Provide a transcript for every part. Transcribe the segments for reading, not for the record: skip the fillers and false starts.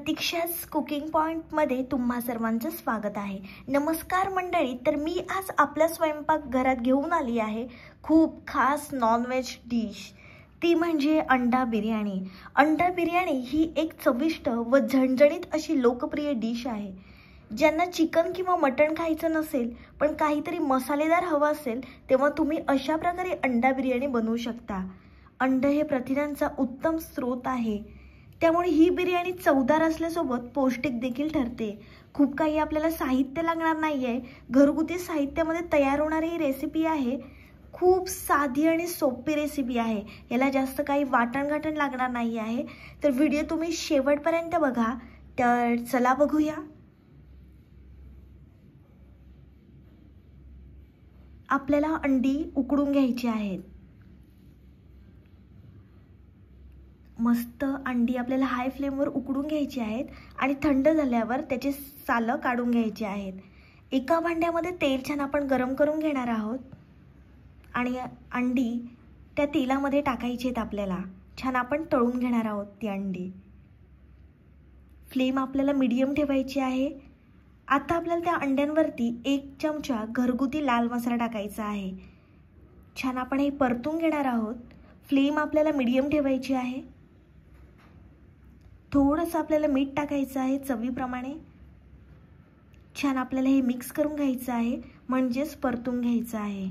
प्रतीक्षा's cooking पॉइंटमध्ये तुम्हा सर्वांचं स्वागत आहे। नमस्कार मंडळी, तर मी आज आपल्या स्वयंपाकघरात घेऊन आली आहे खूप खास नॉनव्हेज डिश, ती म्हणजे अंडा बिर्याणी। अंडा बिर्याणी ही एक चविष्ट व झणझणीत अशी लोकप्रिय डिश आहे। ज्यांना चिकन किंवा मटण खायचं नसेल पण काहीतरी मसालेदार हवं असेल तेव्हा तुम्ही अशा प्रकारे अंडा बिर्याणी बनवू शकता। अंड हे प्रथिनांचा उत्तम स्रोत आहे, त्यामुळे ही बिर्याणी चवदार असल्यासोबत पौष्टिक देखील ठरते। खूप काही आपल्याला साहित्य लागणार नाहीये, घरगुती साहित्यामध्ये तयार होणारी ही रेसिपी आहे। खूप साधी आणि सोपी रेसिपी आहे, याला जास्त काही वाटण लागणार नाही आहे। तर व्हिडिओ तुम्ही शेवटपर्यंत बघा। तर चला बघूया। आपल्याला अंडी उकडून घ्यायची आहेत। मस्त अंडी आपल्याला हाय फ्लेमवर उकडून घ्यायची आहेत आणि थंड झाल्यावर त्याचे सालं काढून घ्यायचे आहेत। एका भांड्यामध्ये तेल छान आपण गरम करून घेणार आहोत आणि अंडी त्या तेलामध्ये टाकायची आहेत। आपल्याला छान आपण तळून घेणार आहोत ती अंडी। फ्लेम आपल्याला मीडियम ठेवायची आहे। आता आपल्याला त्या अंड्यांवरती 1 चमचा घरगुती लाल मसाला टाकायचा आहे। छान आपण हे परतून घेणार आहोत। फ्लेम आपल्याला मीडियम ठेवायची आहे। थोडंसं आपल्याला मीठ टाकायचं आहे चवीप्रमाणे। छान आपल्याला हे मिक्स करून घ्यायचं आहे, म्हणजेच परतून घ्यायचं आहे।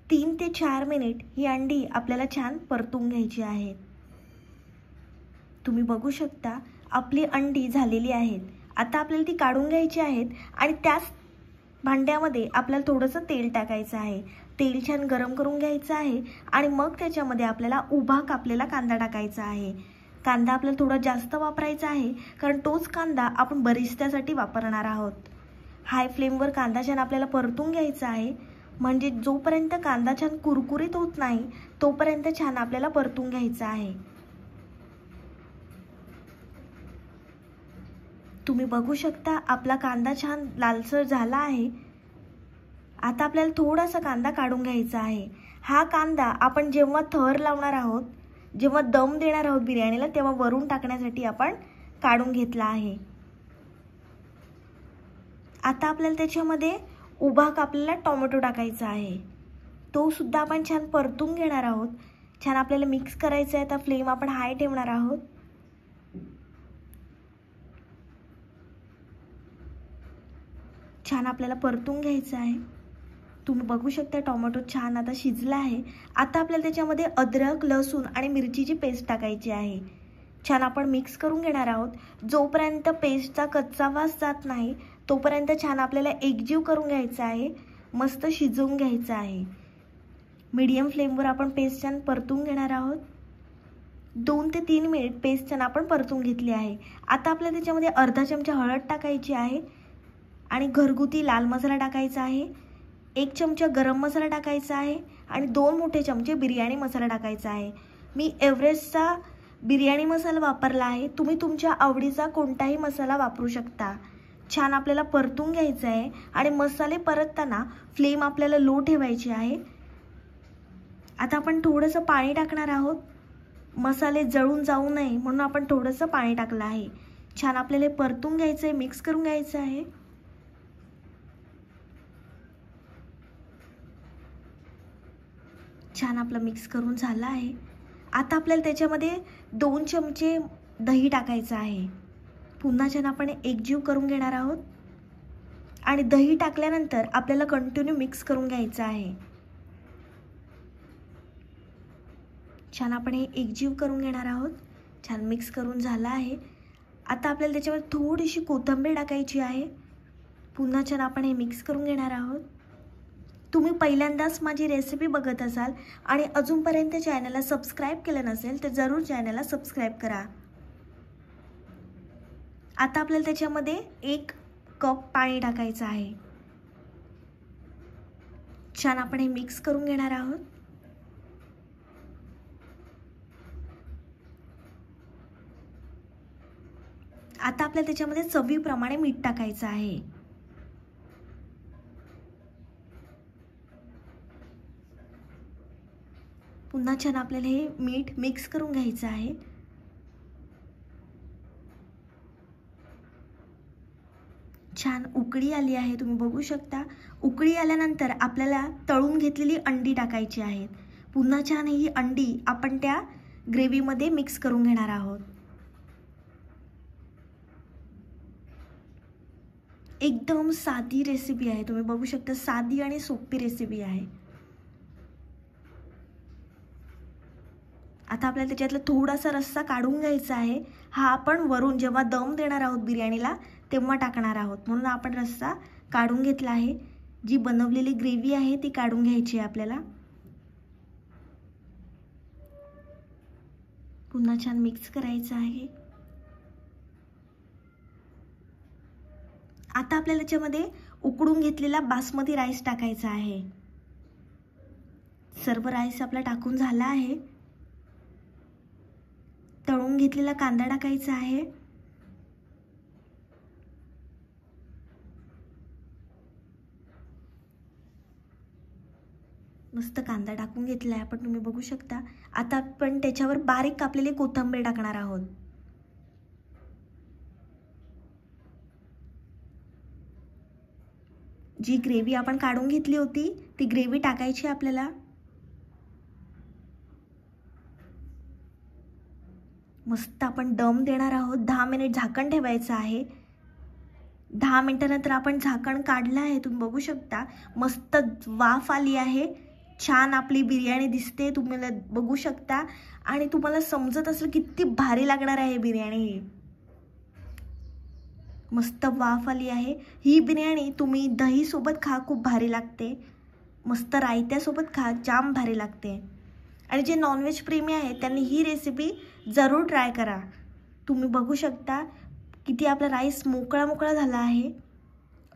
तीन ते 4 मिनिट ही अंडी आपल्याला छान परतून घ्यायची आहेत। तुम्ही बघू शकता आपली अंडी झालेली आहेत। आता आपल्याला ती काढून घ्यायची आहेत आणि त्याच भांड्यामध्ये आपल्याला थोडंसं तेल टाकायचं आहे। तेल छान गरम करून घ्यायचं आहे आणि मग त्याच्यामध्ये आपल्याला उभा कापलेला कांदा टाकायचा आहे। कांदा आपल्याला थोडा जास्त वापरायचा आहे, कारण तोच कांदा आपण बरिस्त्यासाठी वापरणार आहोत। हाय फ्लेमवर कांदा छान आपल्याला परतून घ्यायचा आहे, म्हणजे जोपर्यंत कांदा छान कुरकुरीत होत नाही तोपर्यंत छान आपल्याला परतून घ्यायचा आहे। तुम्ही बघू शकता आपला कांदा छान लालसर झाला आहे। आता आपल्याला थोडासा कांदा काढून घ्यायचा आहे। हा कांदा आपण जेव्हा थर लावणार आहोत, जेव्हा दम देणार आहोत बिर्याणीला, तेव्हा वरून टाकण्यासाठी आपण काढून घेतला आहे। आता आपल्याला त्याच्यामध्ये उभा कापलेला टोमॅटो टाकायचा आहे। तो सुद्धा आपण छान परतून घेणार आहोत। छान आपल्याला मिक्स करायचं आहे। आता फ्लेम आपण हाय ठेवणार आहोत। छान आपल्याला परतून घ्यायचं आहे। तुम्ही बघू शकता टोमॅटो छान आता शिजला आहे। आता आपल्याला त्याच्यामध्ये अद्रक, लसूण आणि मिरचीची पेस्ट टाकायची आहे। छान आपण मिक्स करून घेणार आहोत। जोपर्यंत पेस्टचा कच्चा वास जात नाही तोपर्यंत छान आपल्याला एकजीव करून घ्यायचा आहे, मस्त शिजवून घ्यायचं आहे। मीडियम फ्लेमवर आपण पेस्ट छान परतून घेणार आहोत। 2 ते 3 मिनिट पेस्ट छान आपण परतून घेतली आहे। आता आपल्याला त्याच्यामध्ये अर्धा चमचा हळद टाकायची आहे आणि घरगुती लाल मसाला टाकायचा आहे। 1 चमचा गरम मसाला टाकायचा आहे आणि 2 मोठे चमचे बिर्याणी मसाला टाकायचा आहे। मी एव्हरेस्टचा बिर्याणी मसाला वापरला आहे, तुम्ही तुमच्या आवडीचा कोणताही मसाला वापरू शकता। छान आपल्याला परतून घ्यायचं आहे आणि मसाले परतताना फ्लेम आपल्याला लो ठेवायची आहे। आता आपण थोडंसं पाणी टाकणार आहोत, मसाले जळून जाऊ नये म्हणून आपण थोडंसं पाणी टाकलं आहे। छान आपल्याला परतून घ्यायचं आहे, मिक्स करून घ्यायचं आहे। छान आपलं मिक्स करून झालं आहे। आता आपल्याला त्याच्यामध्ये 2 चमचे दही टाकायचं आहे। पुन्हा छान आपण एकजीव करून घेणार आहोत आणि दही टाकल्यानंतर आपल्याला कंटिन्यू मिक्स करून घ्यायचं आहे। छान आपण हे एकजीव करून घेणार आहोत। छान मिक्स करून झालं आहे। आता आपल्याला त्याच्यामध्ये थोडीशी कोथिंबीर टाकायची आहे। पुन्हा छान आपण हे मिक्स करून घेणार आहोत। तुम्ही पहिल्यांदाच माझी रेसिपी बघत असाल आणि अजूनपर्यंत चॅनलला सबस्क्राईब केलं नसेल तर जरूर चॅनलला सबस्क्राईब करा। आता आपल्याला त्याच्यामध्ये 1 कप पाणी टाकायचं आहे। छान आपण हे मिक्स करून घेणार आहोत। आता आपल्याला त्याच्यामध्ये चवीप्रमाणे मीठ टाकायचं आहे। पुन्हा पुन्हा छान आपल्याला हे मीठ मिक्स करून घ्यायचं आहे. छान उकळी आली आहे, तुम्ही बघू शकता. उकळी आल्यानंतर आपल्याला तळून घेतलेली अंडी टाकायची आहेत. पुन्हा छान ही अंडी आपण त्या ग्रेव्हीमध्ये मिक्स करून घेणार आहोत. एकदम साधी रेसिपी आहे, तुम्ही बघू शकता. साधी आणि सोपी रेसिपी आहे. आता आपल्याला त्याच्यातला थोडासा रस्सा काढून घ्यायचा आहे. हा आपण वरून जेव्हा दम देणार आहोत बिर्याणीला तेव्हा टाकणार आहोत, म्हणून आपण रस्सा काढून घेतला आहे. जी बनवलेली ग्रेव्ही आहे ती काढून घ्यायची आहे आपल्याला. पुन्हा छान मिक्स करायचं आहे. आता आपल्याला त्याच्यामध्ये उकडून घेतलेला बासमती राईस टाकायचा आहे. सर्व राईस आपला टाकून झाला आहे. तळून घेतलेला कांदा टाकायचा आहे. मस्त कांदा टाकून घेतला आहे आपण, तुम्ही बघू शकता. आता आपण त्याच्यावर बारीक कापलेली कोथिंबीर टाकणार आहोत. जी ग्रेव्ही आपण काढून घेतली होती ती ग्रेव्ही टाकायची आपल्याला. मस्त आपण दम देणार आहोत. 10 मिनिट झाकण ठेवायचं आहे. 10 मिनिटानंतर आपण झाकण काढलं आहे, तुम्ही बघू शकता. मस्त वाफ आली आहे. छान आपली बिर्याणी दिसते, तुम्हाला बघू शकता. आणि तुम्हाला समजत असेल किती भारी लागणार आहे बिर्याणी. ही मस्त वाफ आली आहे. ही बिर्याणी तुम्ही दही सोबत खा, खूप भारी लागते. मस्त रायत्यासोबत खा, जाम भारी लागते. आणि जे नॉनव्हेज प्रेमी आहेत त्यांनी ही रेसिपी जरूर ट्राय करा. तुम्ही बघू शकता किती आपला राईस मोकळा मोकळा झाला आहे.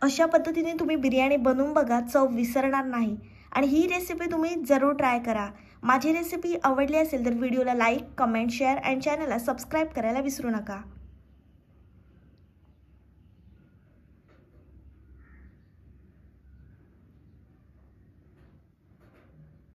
अशा पद्धतीने तुम्ही बिर्याणी बनवून बघा, चव विसरणार नाही. आणि ही रेसिपी तुम्ही जरूर ट्राय करा. माझी रेसिपी आवडली असेल तर व्हिडिओला लाईक, कमेंट, शेअर आणि चॅनलला सबस्क्राईब करायला विसरू नका.